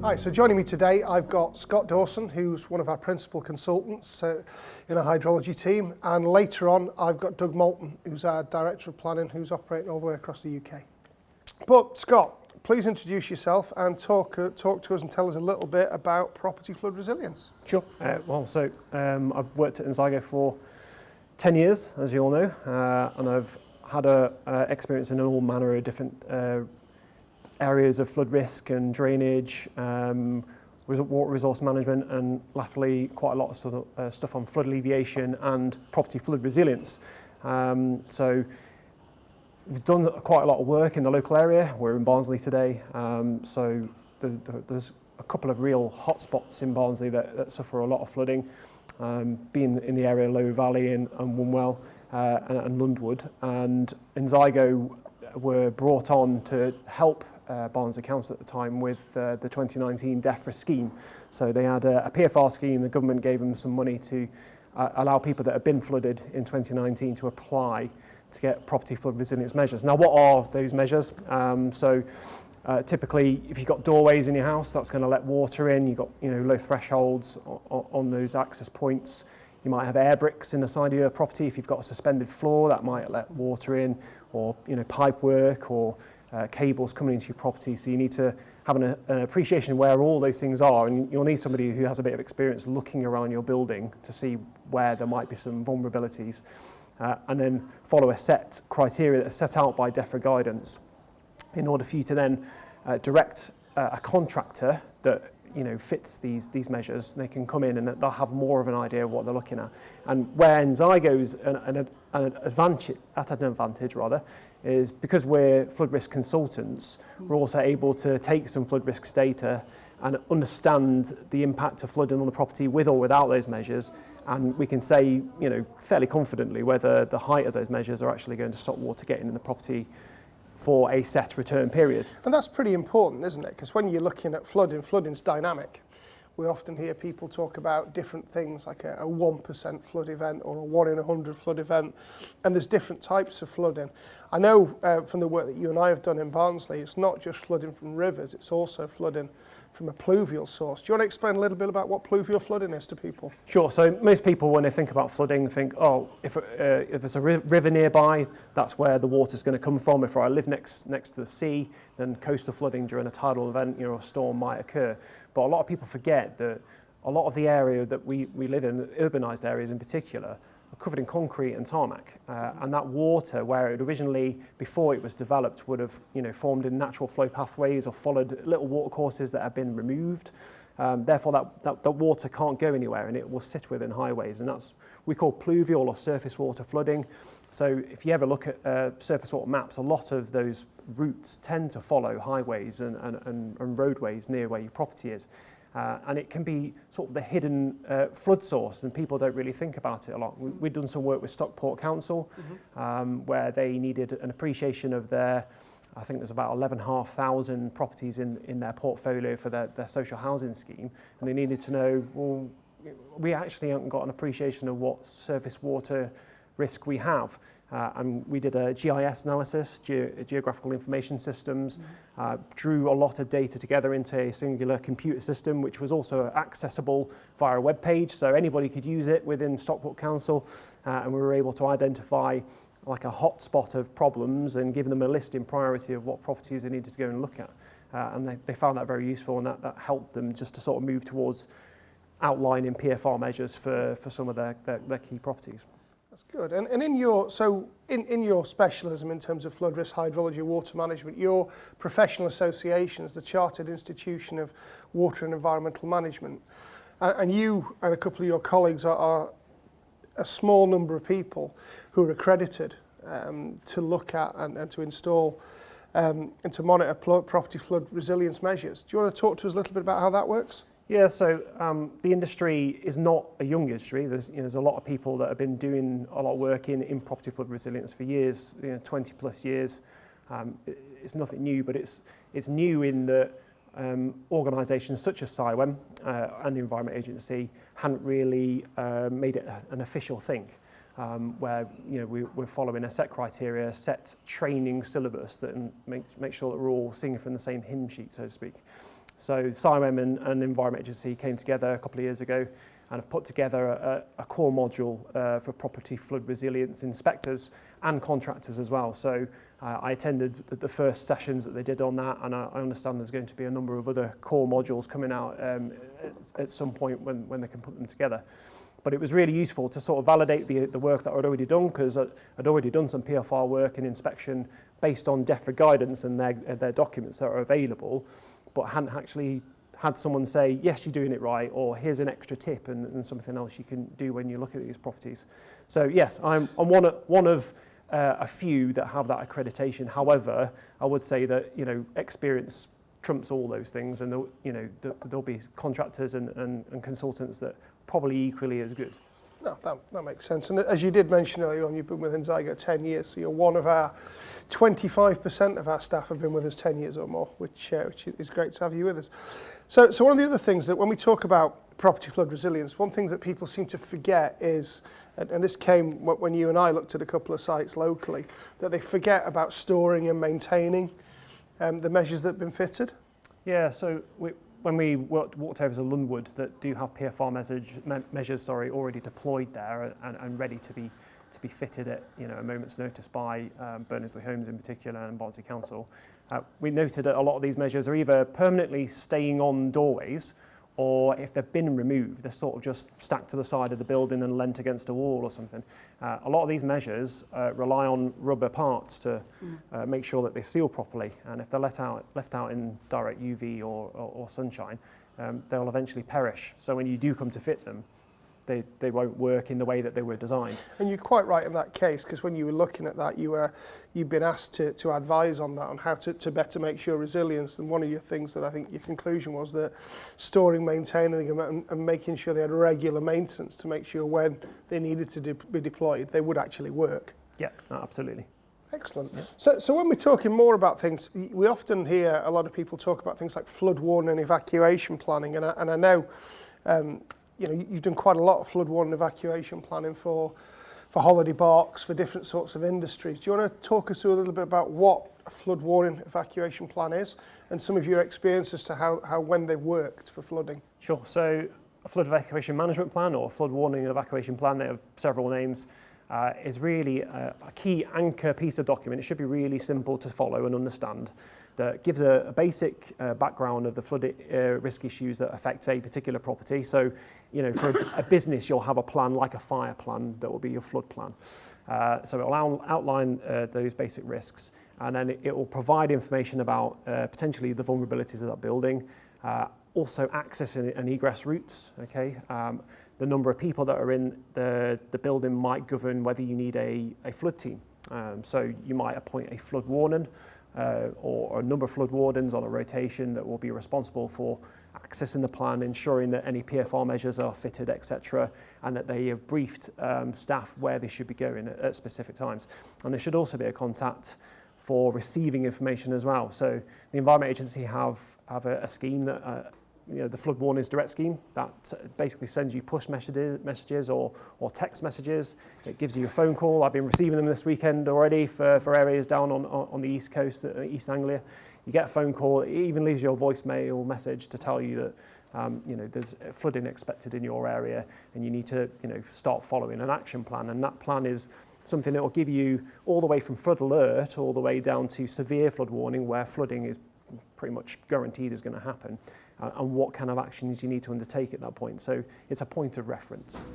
Hi, so joining me today I've got Scott Dawson, who's one of our principal consultants in our hydrology team, and later on I've got Doug Moulton, who's our Director of Planning, who's operating all the way across the UK. But Scott, please introduce yourself and talk to us and tell us a little bit about property flood resilience. Sure. I've worked at Enzygo for 10 years, as you all know, and I've had experience in all manner of different areas of flood risk and drainage, water resource management, and latterly quite a lot of stuff on flood alleviation and property flood resilience. So we've done quite a lot of work in the local area. We're in Barnsley today, so there's a couple of real hotspots in Barnsley that suffer a lot of flooding, being in the area of Low Valley and Wunwell and Lundwood. And Enzygo were brought on to help Barnsley Council at the time with the 2019 DEFRA scheme. So they had a PFR scheme. The government gave them some money to allow people that have been flooded in 2019 to apply to get property flood resilience measures. Now, what are those measures? Typically, if you've got doorways in your house, that's going to let water in. You've got low thresholds on those access points. You might have air bricks in the side of your property. If you've got a suspended floor, that might let water in, or pipe work, or cables coming into your property. So you need to have an appreciation of where all those things are, and you'll need somebody who has a bit of experience looking around your building to see where there might be some vulnerabilities, and then follow a set criteria that's set out by DEFRA guidance in order for you to then direct a contractor that fits these measures. They can come in and they'll have more of an idea of what they're looking at. And where Enzygo's an advantage is because we're flood risk consultants, we're also able to take some flood risks data and understand the impact of flooding on the property with or without those measures, and we can say fairly confidently whether the height of those measures are actually going to stop water getting in the property for a set return period. And that's pretty important, isn't it? Because when you're looking at flooding's dynamic. We often hear people talk about different things like a 1% flood event or a 1 in 100 flood event, and there's different types of flooding. I know from the work that you and I have done in Barnsley, it's not just flooding from rivers, it's also flooding from a pluvial source. Do you want to explain a little bit about what pluvial flooding is to people? Sure. So most people, when they think about flooding, think, if there's a river nearby, that's where the water's going to come from. If I live next to the sea, then coastal flooding during a tidal event, a storm might occur. But a lot of people forget that a lot of the area that we live in, urbanised areas in particular, are covered in concrete and tarmac, and that water, where it originally, before it was developed, would have formed in natural flow pathways or followed little watercourses that have been removed. Therefore, that water can't go anywhere, and it will sit within highways, and that's we call pluvial or surface water flooding. So if you ever look at surface water maps, a lot of those routes tend to follow highways and roadways near where your property is. And it can be sort of the hidden flood source, and people don't really think about it a lot. We've done some work with Stockport Council, where they needed an appreciation of I think there's about 11,500 properties in their portfolio for their social housing scheme, and they needed to know, well, we actually haven't got an appreciation of what surface water risk we have. And we did a GIS analysis, geographical information systems, drew a lot of data together into a singular computer system, which was also accessible via a web page, so anybody could use it within Stockport Council, and we were able to identify like a hotspot of problems and give them a list in priority of what properties they needed to go and look at. And they found that very useful, and that helped them just to sort of move towards outlining PFR measures for some of their key properties. That's good. And in your specialism in terms of flood risk hydrology, water management, your professional association is the Chartered Institution of Water and Environmental Management, and you and a couple of your colleagues are a small number of people who are accredited to look at and to install and to monitor property flood resilience measures. Do you want to talk to us a little bit about how that works? Yeah, so the industry is not a young industry. There's a lot of people that have been doing a lot of work in property flood resilience for years, 20 plus years. It's nothing new, but it's new in that organisations such as CIWEM and the Environment Agency hadn't really made it an official thing. Where we're following a set criteria, set training syllabus that make sure that we're all singing from the same hymn sheet, so to speak. So CIWEM and Environment Agency came together a couple of years ago and have put together a core module for property flood resilience inspectors and contractors as well. So I attended the first sessions that they did on that, and I understand there's going to be a number of other core modules coming out at some point when they can put them together. But it was really useful to sort of validate the work that I'd already done, because I'd already done some PFR work and inspection based on DEFRA guidance and their documents that are available, but hadn't actually had someone say, yes, you're doing it right, or here's an extra tip and something else you can do when you look at these properties. So yes, I'm one of a few that have that accreditation. However, I would say that, experience trumps all those things, and there'll be contractors and consultants that probably equally as good. No, that makes sense. And as you did mention earlier on, you've been with Enzygo 10 years, so you're one of our 25% of our staff have been with us 10 years or more, which is great to have you with us. So one of the other things that when we talk about property flood resilience, one thing that people seem to forget is, and this came when you and I looked at a couple of sites locally, that they forget about storing and maintaining the measures that have been fitted. Yeah, so when we walked over to Lundwood that do have PFR measures already deployed there and ready to be fitted at a moment's notice by Barnsley Homes in particular and Barnsley Council, we noted that a lot of these measures are either permanently staying on doorways, or if they've been removed, they're sort of just stacked to the side of the building and leant against a wall or something. A lot of these measures rely on rubber parts to make sure that they seal properly, and if they're left out in direct UV or sunshine, they'll eventually perish. So when you do come to fit them, they won't work in the way that they were designed. And you're quite right in that case, because when you were looking at that, you've been asked to advise on that, on how to better make sure resilience. And one of your things that I think your conclusion was that storing, maintaining them and making sure they had regular maintenance to make sure when they needed to be deployed, they would actually work. Yeah, absolutely. Excellent. Yeah. So when we're talking more about things, we often hear a lot of people talk about things like flood warning and evacuation planning, and I know you've done quite a lot of flood warning evacuation planning for holiday parks, for different sorts of industries. Do you want to talk us through a little bit about what a flood warning evacuation plan is and some of your experience as to how when they worked for flooding? Sure. So a flood evacuation management plan, or flood warning evacuation plan, they have several names, is really a key anchor piece of document. It should be really simple to follow and understand. That gives a basic background of the flood risk issues that affect a particular property. So, for a business, you'll have a plan like a fire plan that will be your flood plan. So it will outline those basic risks, and then it will provide information about potentially the vulnerabilities of that building, also access and egress routes. Okay, the number of people that are in the building might govern whether you need a flood team. So you might appoint a flood warden, or a number of flood wardens on a rotation that will be responsible for accessing the plan, ensuring that any PFR measures are fitted, etc., and that they have briefed staff where they should be going at specific times. And there should also be a contact for receiving information as well. So the Environment Agency have a scheme that the flood warnings direct scheme that basically sends you push messages or text messages. It gives you a phone call. I've been receiving them this weekend already for areas down on the East Coast, East Anglia. You get a phone call. It even leaves you a voicemail message to tell you that there's flooding expected in your area, and you need to start following an action plan. And that plan is something that will give you all the way from flood alert all the way down to severe flood warning, where flooding is pretty much guaranteed is going to happen, and what kind of actions you need to undertake at that point. So it's a point of reference.